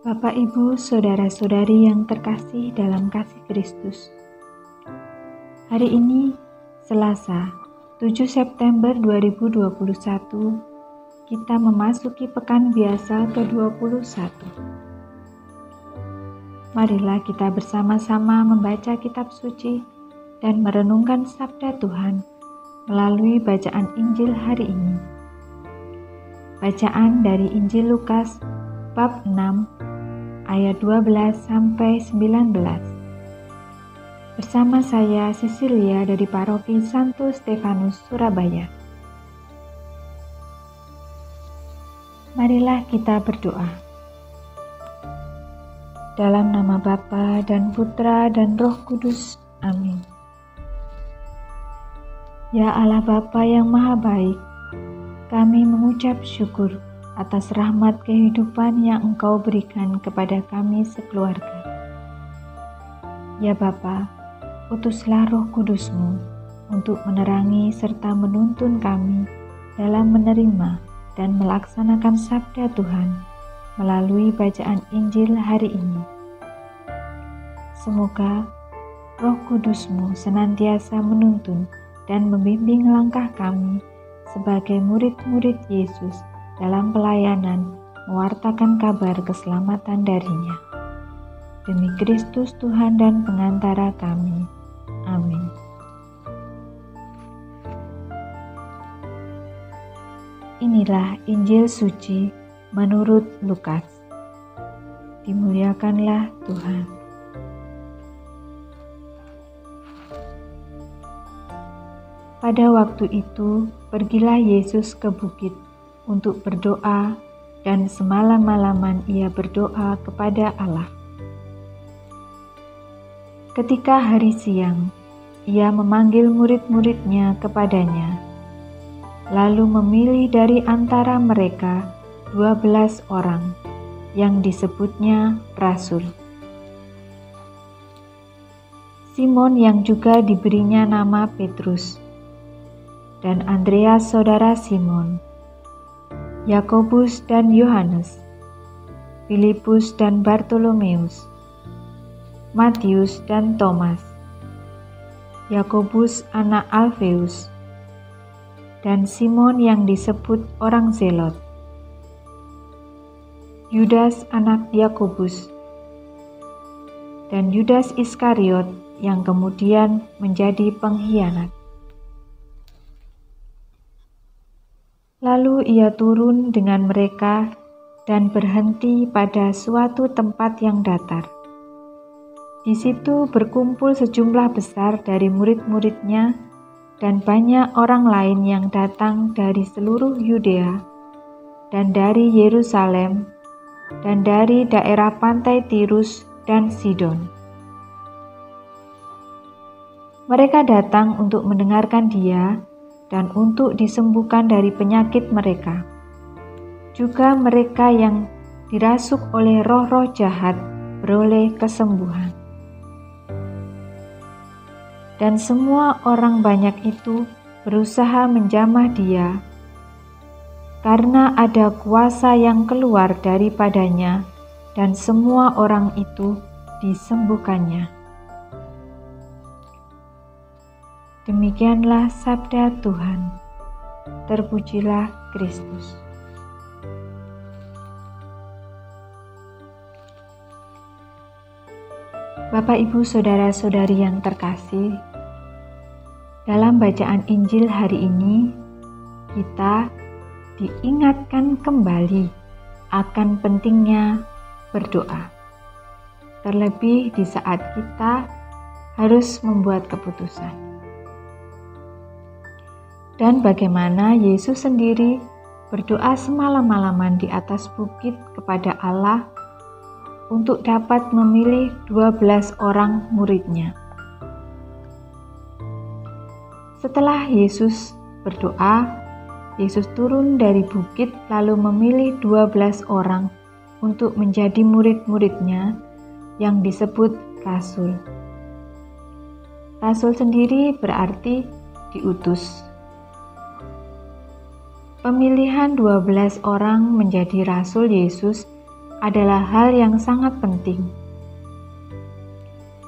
Bapak, Ibu, Saudara-saudari yang terkasih dalam kasih Kristus. Hari ini, Selasa, 7 September 2021, kita memasuki pekan biasa ke-21. Marilah kita bersama-sama membaca kitab suci dan merenungkan sabda Tuhan melalui bacaan Injil hari ini. Bacaan dari Injil Lukas bab 6 ayat 12 sampai 19. Bersama saya Cecilia dari Paroki Santo Stefanus, Surabaya. Marilah kita berdoa. Dalam nama Bapa dan Putra dan Roh Kudus. Amin. Ya Allah Bapa yang Maha Baik, kami mengucap syukur atas rahmat kehidupan yang Engkau berikan kepada kami sekeluarga. Ya Bapa, utuslah Roh Kudus-Mu untuk menerangi serta menuntun kami dalam menerima dan melaksanakan sabda Tuhan melalui bacaan Injil hari ini. Semoga Roh Kudus-Mu senantiasa menuntun dan membimbing langkah kami sebagai murid-murid Yesus dalam pelayanan mewartakan kabar keselamatan darinya. Demi Kristus Tuhan dan pengantara kami. Amin. Inilah Injil suci menurut Lukas. Dimuliakanlah Tuhan. Pada waktu itu, pergilah Yesus ke bukit untuk berdoa, dan semalam-malaman ia berdoa kepada Allah. Ketika hari siang, ia memanggil murid-muridnya kepadanya, lalu memilih dari antara mereka 12 orang, yang disebutnya rasul. Simon yang juga diberinya nama Petrus, dan Andreas saudara Simon, Yakobus dan Yohanes, Filipus dan Bartolomeus, Matius dan Thomas, Yakobus anak Alfeus, dan Simon yang disebut orang Zelot, Yudas anak Yakobus, dan Yudas Iskariot yang kemudian menjadi pengkhianat. Lalu ia turun dengan mereka dan berhenti pada suatu tempat yang datar. Di situ berkumpul sejumlah besar dari murid-muridnya dan banyak orang lain yang datang dari seluruh Yudea dan dari Yerusalem dan dari daerah pantai Tirus dan Sidon. Mereka datang untuk mendengarkan dia dan untuk disembuhkan dari penyakit mereka. Juga mereka yang dirasuk oleh roh-roh jahat beroleh kesembuhan. Dan semua orang banyak itu berusaha menjamah dia, karena ada kuasa yang keluar daripadanya, dan semua orang itu disembuhkannya. Demikianlah sabda Tuhan. Terpujilah Kristus. Bapak, Ibu, Saudara-saudari yang terkasih, dalam bacaan Injil hari ini, kita diingatkan kembali akan pentingnya berdoa. Terlebih di saat kita harus membuat keputusan. Dan bagaimana Yesus sendiri berdoa semalam-malaman di atas bukit kepada Allah untuk dapat memilih 12 orang muridnya. Setelah Yesus berdoa, Yesus turun dari bukit lalu memilih 12 orang untuk menjadi murid-muridnya yang disebut rasul. Rasul sendiri berarti diutus. Pemilihan 12 orang menjadi rasul Yesus adalah hal yang sangat penting,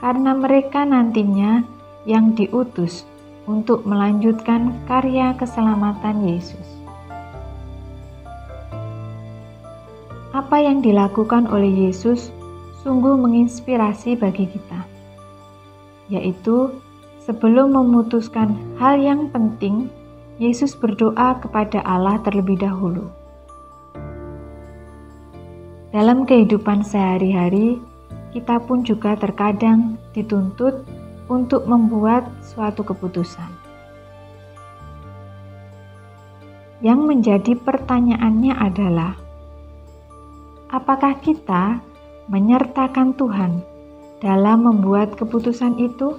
karena mereka nantinya yang diutus untuk melanjutkan karya keselamatan Yesus. Apa yang dilakukan oleh Yesus sungguh menginspirasi bagi kita, yaitu sebelum memutuskan hal yang penting, Yesus berdoa kepada Allah terlebih dahulu. Dalam kehidupan sehari-hari, kita pun juga terkadang dituntut untuk membuat suatu keputusan. Yang menjadi pertanyaannya adalah, apakah kita menyertakan Tuhan dalam membuat keputusan itu?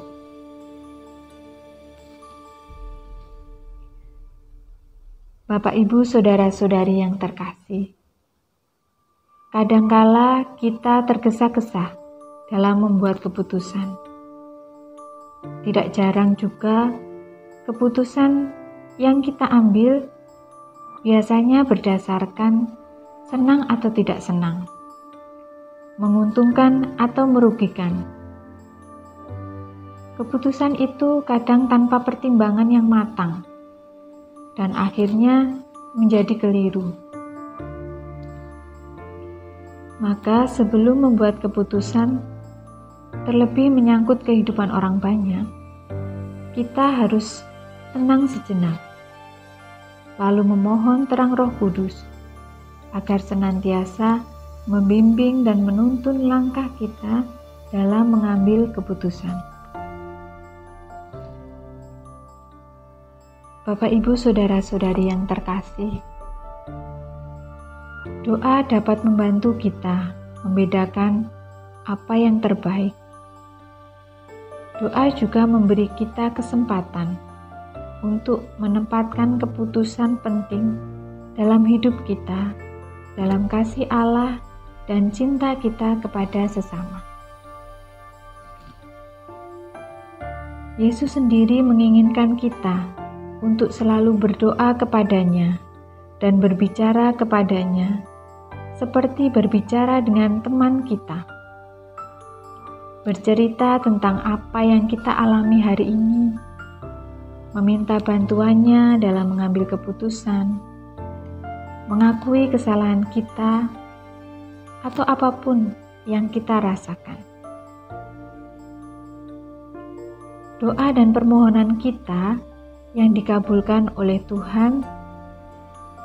Bapak, Ibu, saudara-saudari yang terkasih, kadangkala kita tergesa-gesa dalam membuat keputusan. Tidak jarang juga keputusan yang kita ambil biasanya berdasarkan senang atau tidak senang, menguntungkan atau merugikan. Keputusan itu kadang tanpa pertimbangan yang matang dan akhirnya menjadi keliru. Maka sebelum membuat keputusan, terlebih menyangkut kehidupan orang banyak, kita harus tenang sejenak, lalu memohon terang Roh Kudus agar senantiasa membimbing dan menuntun langkah kita dalam mengambil keputusan. Bapak, Ibu, saudara-saudari yang terkasih, doa dapat membantu kita membedakan apa yang terbaik. Doa juga memberi kita kesempatan untuk menempatkan keputusan penting dalam hidup kita, dalam kasih Allah dan cinta kita kepada sesama. Yesus sendiri menginginkan kita untuk selalu berdoa kepadanya dan berbicara kepadanya seperti berbicara dengan teman kita. Bercerita tentang apa yang kita alami hari ini, meminta bantuannya dalam mengambil keputusan, mengakui kesalahan kita, atau apapun yang kita rasakan. Doa dan permohonan kita yang dikabulkan oleh Tuhan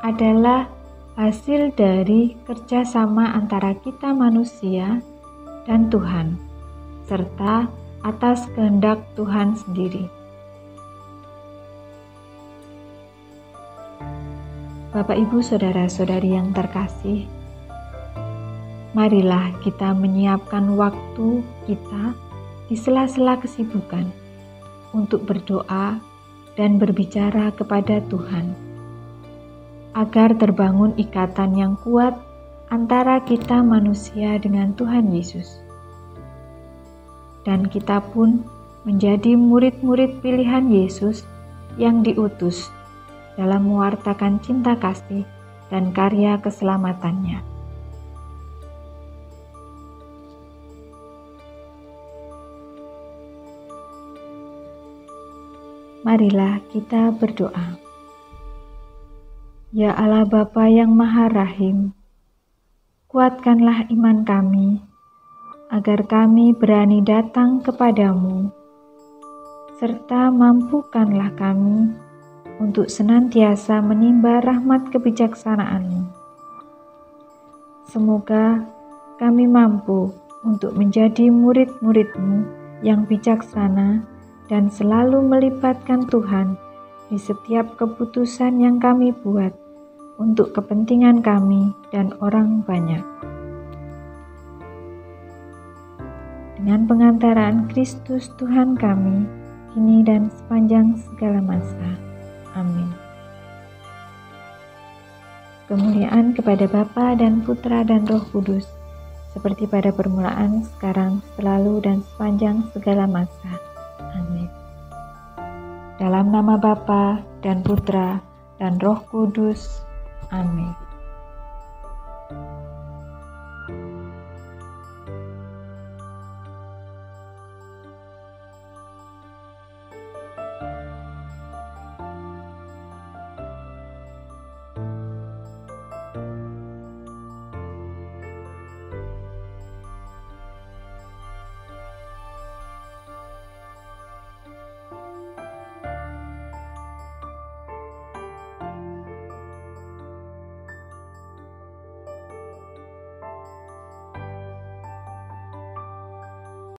adalah hasil dari kerjasama antara kita manusia dan Tuhan, serta atas kehendak Tuhan sendiri. Bapak, Ibu, saudara-saudari yang terkasih, marilah kita menyiapkan waktu kita di sela-sela kesibukan untuk berdoa dan berbicara kepada Tuhan, agar terbangun ikatan yang kuat antara kita manusia dengan Tuhan Yesus. Dan kita pun menjadi murid-murid pilihan Yesus yang diutus dalam mewartakan cinta kasih dan karya keselamatannya. Marilah kita berdoa. Ya Allah Bapa yang Maha Rahim, kuatkanlah iman kami, agar kami berani datang kepadamu, serta mampukanlah kami untuk senantiasa menimba rahmat kebijaksanaan-Mu. Semoga kami mampu untuk menjadi murid-murid-Mu yang bijaksana dan selalu melibatkan Tuhan di setiap keputusan yang kami buat untuk kepentingan kami dan orang banyak. Dengan pengantaraan Kristus Tuhan kami, kini dan sepanjang segala masa. Amin. Kemuliaan kepada Bapa dan Putra dan Roh Kudus, seperti pada permulaan, sekarang, selalu, dan sepanjang segala masa. Amin. Dalam nama Bapa dan Putra dan Roh Kudus. Amin.